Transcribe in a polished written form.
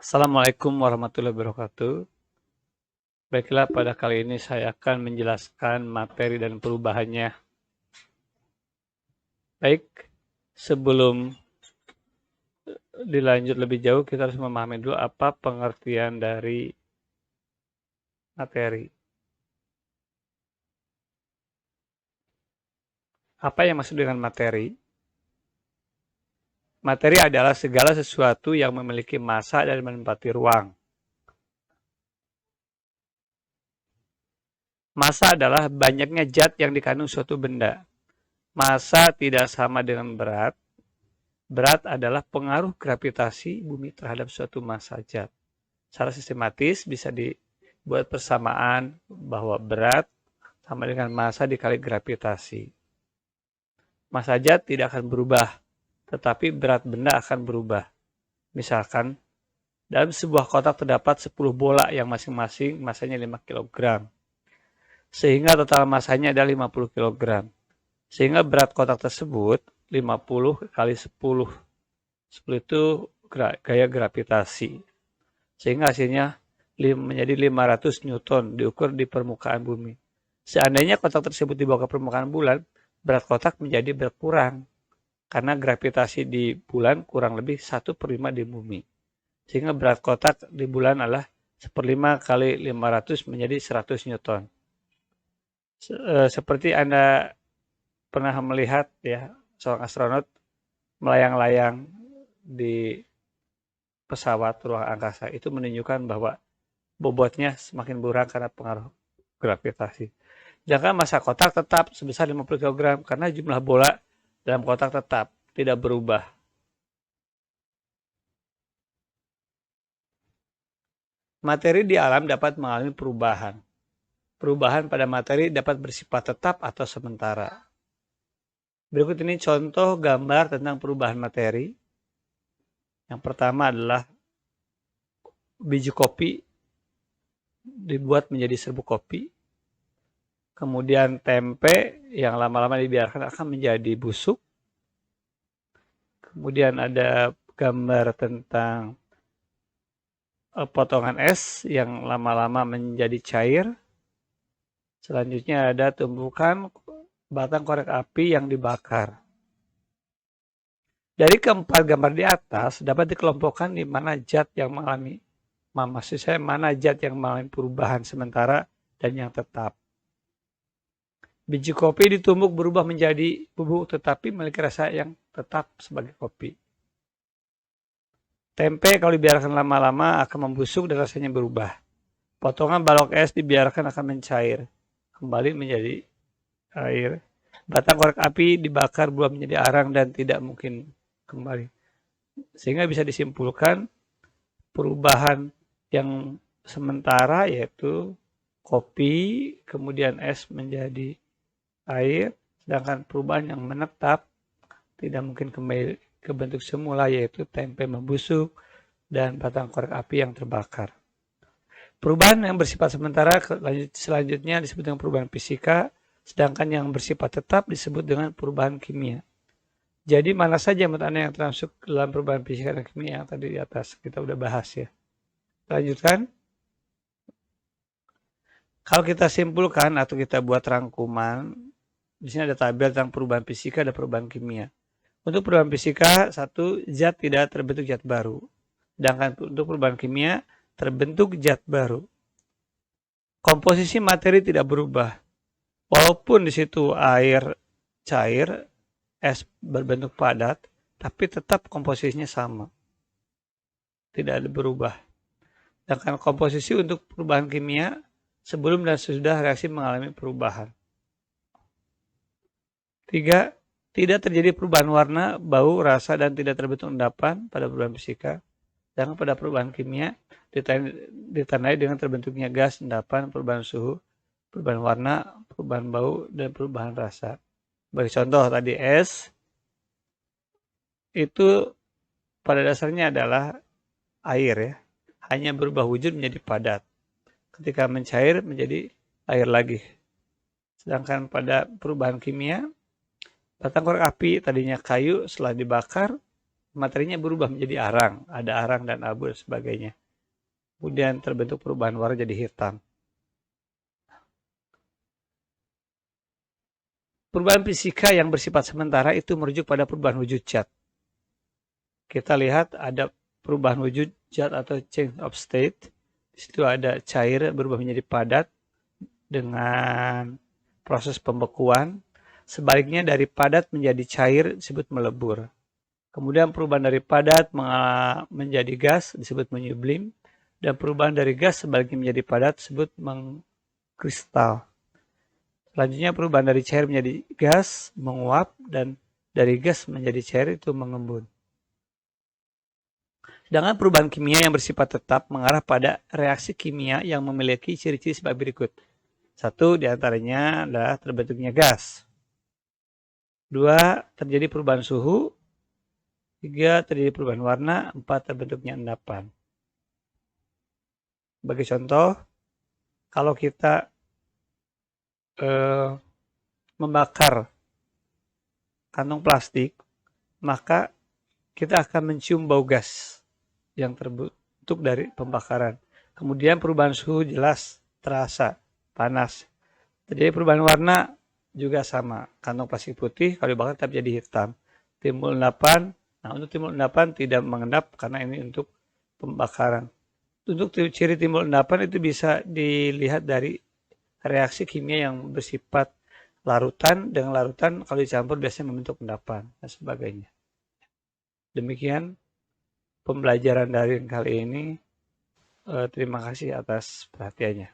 Assalamualaikum warahmatullahi wabarakatuh. Baiklah, pada kali ini saya akan menjelaskan materi dan perubahannya. Baik, sebelum dilanjut lebih jauh, kita harus memahami dulu apa pengertian dari materi. Apa yang maksud dengan materi? Materi adalah segala sesuatu yang memiliki massa dan menempati ruang. Massa adalah banyaknya zat yang dikandung suatu benda. Massa tidak sama dengan berat. Berat adalah pengaruh gravitasi bumi terhadap suatu massa zat. Secara sistematis bisa dibuat persamaan bahwa berat sama dengan massa dikali gravitasi. Massa zat tidak akan berubah, tetapi berat benda akan berubah. Misalkan, dalam sebuah kotak terdapat 10 bola yang masing-masing massanya 5 kg. Sehingga total massanya ada 50 kg. Sehingga berat kotak tersebut 50 kali 10. 10 itu gaya gravitasi. Sehingga hasilnya menjadi 500 Newton diukur di permukaan bumi. Seandainya kotak tersebut dibawa ke permukaan bulan, berat kotak menjadi berkurang. Karena gravitasi di bulan kurang lebih 1/5 di bumi. Sehingga berat kotak di bulan adalah 1/5 kali 500 menjadi 100 Newton. Seperti Anda pernah melihat ya, seorang astronot melayang-layang di pesawat ruang angkasa, itu menunjukkan bahwa bobotnya semakin berkurang karena pengaruh gravitasi. Sedangkan massa kotak tetap sebesar 50 kg karena jumlah bola dalam kotak tetap tidak berubah. Materi di alam dapat mengalami perubahan. Perubahan pada materi dapat bersifat tetap atau sementara. Berikut ini contoh gambar tentang perubahan materi. Yang pertama adalah biji kopi dibuat menjadi serbuk kopi. Kemudian tempe yang lama-lama dibiarkan akan menjadi busuk. Kemudian ada gambar tentang potongan es yang lama-lama menjadi cair. Selanjutnya ada tumbukan batang korek api yang dibakar. Dari keempat gambar di atas dapat dikelompokkan di mana zat yang mengalami mana zat yang mengalami perubahan sementara dan yang tetap. Biji kopi ditumbuk berubah menjadi bubuk tetapi memiliki rasa yang tetap sebagai kopi. Tempe kalau dibiarkan lama-lama akan membusuk dan rasanya berubah. Potongan balok es dibiarkan akan mencair, kembali menjadi air. Batang korek api dibakar berubah menjadi arang dan tidak mungkin kembali. Sehingga bisa disimpulkan perubahan yang sementara yaitu kopi, kemudian es menjadi air, sedangkan perubahan yang menetap tidak mungkin kembali ke bentuk semula yaitu tempe membusuk dan batang korek api yang terbakar. Perubahan yang bersifat sementara selanjutnya disebut dengan perubahan fisika, sedangkan yang bersifat tetap disebut dengan perubahan kimia. Jadi mana saja menurut Anda yang termasuk dalam perubahan fisika dan kimia yang tadi di atas kita udah bahas ya. Lanjutkan. Kalau kita simpulkan atau kita buat rangkuman, di sini ada tabel tentang perubahan fisika dan perubahan kimia. Untuk perubahan fisika, satu, zat tidak terbentuk zat baru. Sedangkan untuk perubahan kimia, terbentuk zat baru. Komposisi materi tidak berubah. Walaupun di situ air cair, es berbentuk padat, tapi tetap komposisinya sama. Tidak ada berubah. Sedangkan komposisi untuk perubahan kimia, sebelum dan sesudah reaksi mengalami perubahan. 3. Tidak terjadi perubahan warna, bau, rasa, dan tidak terbentuk endapan pada perubahan fisika. Sedangkan pada perubahan kimia ditandai dengan terbentuknya gas, endapan, perubahan suhu, perubahan warna, perubahan bau, dan perubahan rasa. Bagi contoh tadi es, itu pada dasarnya adalah air ya. Hanya berubah wujud menjadi padat. Ketika mencair menjadi air lagi. Sedangkan pada perubahan kimia, batang korek api tadinya kayu setelah dibakar materinya berubah menjadi arang, ada arang dan abu dan sebagainya. Kemudian terbentuk perubahan warna jadi hitam. Perubahan fisika yang bersifat sementara itu merujuk pada perubahan wujud zat. Kita lihat ada perubahan wujud zat atau change of state. Di situ ada cair berubah menjadi padat dengan proses pembekuan. Sebaliknya dari padat menjadi cair disebut melebur. Kemudian perubahan dari padat menjadi gas disebut menyublim. Dan perubahan dari gas sebaliknya menjadi padat disebut mengkristal. Selanjutnya perubahan dari cair menjadi gas, menguap, dan dari gas menjadi cair itu mengembun. Sedangkan perubahan kimia yang bersifat tetap mengarah pada reaksi kimia yang memiliki ciri-ciri sebagai berikut. 1 diantaranya adalah terbentuknya gas. 2 terjadi perubahan suhu. 3 terjadi perubahan warna. 4 terbentuknya endapan. Bagi contoh, kalau kita membakar kantong plastik, maka kita akan mencium bau gas yang terbentuk dari pembakaran. Kemudian perubahan suhu jelas terasa panas. Terjadi perubahan warna juga sama. Kantong plastik putih kalau dibakar tetap jadi hitam. Timbul endapan. Nah, untuk timbul endapan tidak mengendap karena ini untuk pembakaran. Untuk ciri timbul endapan itu bisa dilihat dari reaksi kimia yang bersifat larutan dengan larutan kalau dicampur biasanya membentuk endapan dan sebagainya. Demikian pembelajaran daring kali ini. Terima kasih atas perhatiannya.